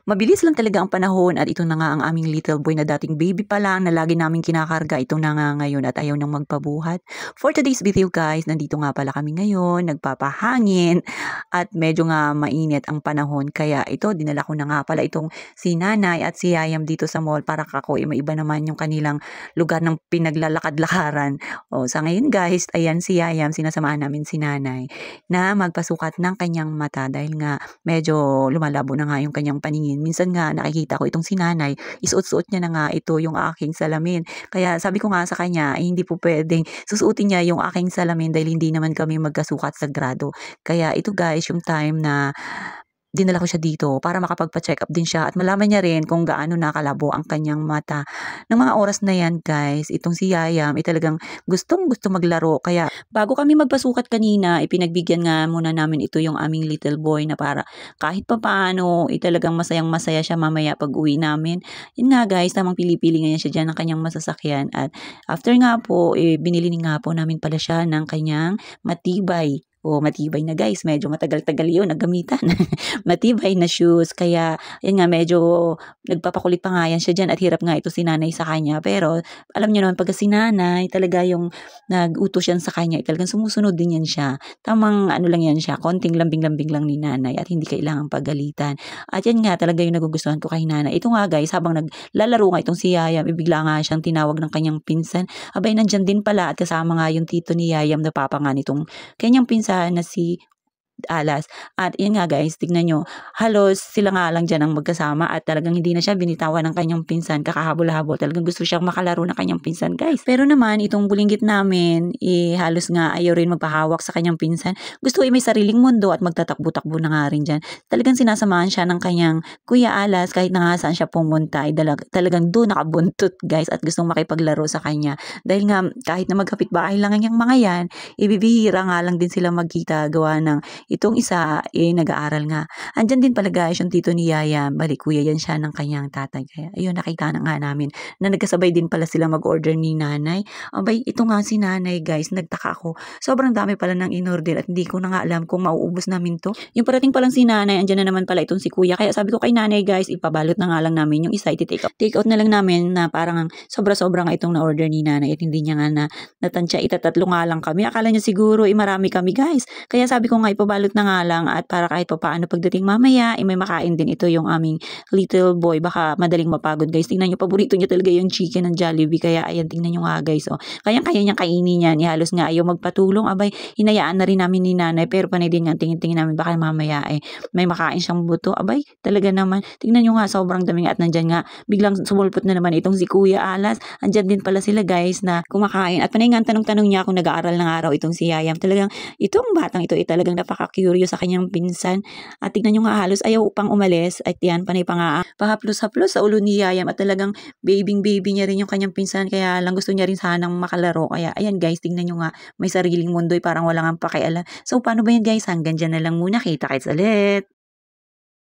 Mabilis lang talaga ang panahon at ito na nga ang aming little boy na dating baby pa lang na lagi naming kinakarga. Ito na nga ngayon at ayaw nang magpabuhat. For today's video guys, nandito nga pala kami ngayon, nagpapahangin at medyo nga mainit ang panahon. Kaya ito, dinala ko na nga pala itong si nanay at si yayam dito sa mall para kako maiba naman yung kanilang lugar ng pinaglalakad-lakaran. O, sa ngayon guys, ayan si yayam, sinasamahan namin si nanay na magpasukat ng kanyang mata dahil nga medyo lumalabo na nga yung kanyang paningin. Minsan nga nakikita ko itong si nanay, isuot-suot niya na nga ito yung aking salamin. Kaya sabi ko nga sa kanya, ay hindi po pwedeng susuotin niya yung aking salamin dahil hindi naman kami magkasukat sa grado. Kaya ito guys, yung time na dinala ko siya dito para makapagpa-check up din siya at malaman niya rin kung gaano nakalabo ang kanyang mata. Ng mga oras na yan guys, itong si Yayam ay talagang gustong-gusto maglaro. Kaya bago kami magpasukat kanina, ipinagbigyan nga muna namin ito yung aming little boy na para kahit pa paano, talagang masayang-masaya siya mamaya pag uwi namin. Yun nga guys, tamang pili-pili ngayon siya dyan ng kanyang masasakyan. At after nga po, binili nga po namin pala siya ng kanyang matibay. O matibay na guys, medyo matagal-tagal yun nagamitan. Matibay na shoes. Kaya, yun nga, medyo nagpapakulit pa nga yan siya dyan at hirap nga ito si nanay sa kanya. Pero, alam niyo naman, pagka si nanay, talaga yung nag-utos yan sa kanya, talagang sumusunod din yan siya. Tamang ano lang yan siya, konting lambing-lambing lang ni nanay at hindi kailangang pagalitan. At yan nga, talaga yung nagugustuhan ko kay nanay. Ito nga guys, habang naglalaro nga itong si Yayam, ibigla nga siyang tinawag ng kanyang pinsan. Abay, nandyan din pala at kasama nga yung tito ni Yayam na papa nga nitong kanyang pinsan na si Alas. At yun nga guys, tignan nyo, halos sila nga lang dyan ang magkasama at talagang hindi na siya binitawan ng kanyang pinsan, kakahabol-habol. Talagang gusto siyang makalaro ng kanyang pinsan guys. Pero naman, itong bulinggit namin, halos nga ayaw rin magpahawak sa kanyang pinsan. Gusto may sariling mundo at magtatakbo-takbo na nga rin dyan. Talagang sinasamahan siya ng kanyang Kuya Alas kahit na nga saan siya pumunta ay talagang doon nakabuntot guys at gustong makipaglaro sa kanya. Dahil nga kahit na magkapit-bahay lang ang mga yan, ibibihira nga lang din sila magkita gawa ng itong isa, nag-aaral nga. Andyan din pala guys, yung tito ni Yaya, bali kuya yan siya ng kanyang tatay. Kaya ayun, nakita na nga namin na nagkasabay din pala sila mag-order ni nanay. Abay, ito nga si nanay guys, nagtaka ako. Sobrang dami pala ng in-order at hindi ko na nga alam kung mauubos namin to. Yung parating palang si nanay, andyan na naman pala itong si kuya. Kaya sabi ko kay nanay guys, ipabalot na nga lang namin yung isa, iti-take out. Take out na lang namin na parang sobra-sobra nga itong na-order ni nanay at hindi niya nga natansya, itatatlo nga lang kami. Akala niya siguro, marami kami guys. Kaya sabi ko nga ipabalot na nga lang at para kahit pa paano pagdating mamaya, may makain din ito yung aming little boy. Baka madaling mapagod guys. Tingnan nyo, paborito niya talaga yung chicken ng Jollibee. Kaya ayan, tingnan nyo nga guys. Kaya niyang kainin yan. Halos nga ayaw magpatulong. Abay, hinayaan na rin namin ni nanay. Pero panay din nga, tingin-tingin namin baka mamaya may makain siyang buto. Abay, talaga naman. Tingnan nyo nga, sobrang dami at nandyan nga, biglang sumulpot na naman itong si Kuya Alas. Andyan din pala sila guys na kumakain. At panay nga tanong-tanong niya kung nag-aaral ng araw itong si Yayam. Talagang itong batang ito talagang napaka-curious sa kanyang pinsan. At tignan nyo nga, halos ayaw upang umalis. At yan, panay pa nga pahaplos-haplos sa ulo ni Yayam. At talagang baby niya rin yung kanyang pinsan. Kaya lang gusto niya rin sanang makalaro. Kaya ayan guys, tignan nyo nga, may sariling mundo, parang walang ang pakialam. So paano ba yan guys? Hanggang dyan na lang muna. Kita-kits ulit.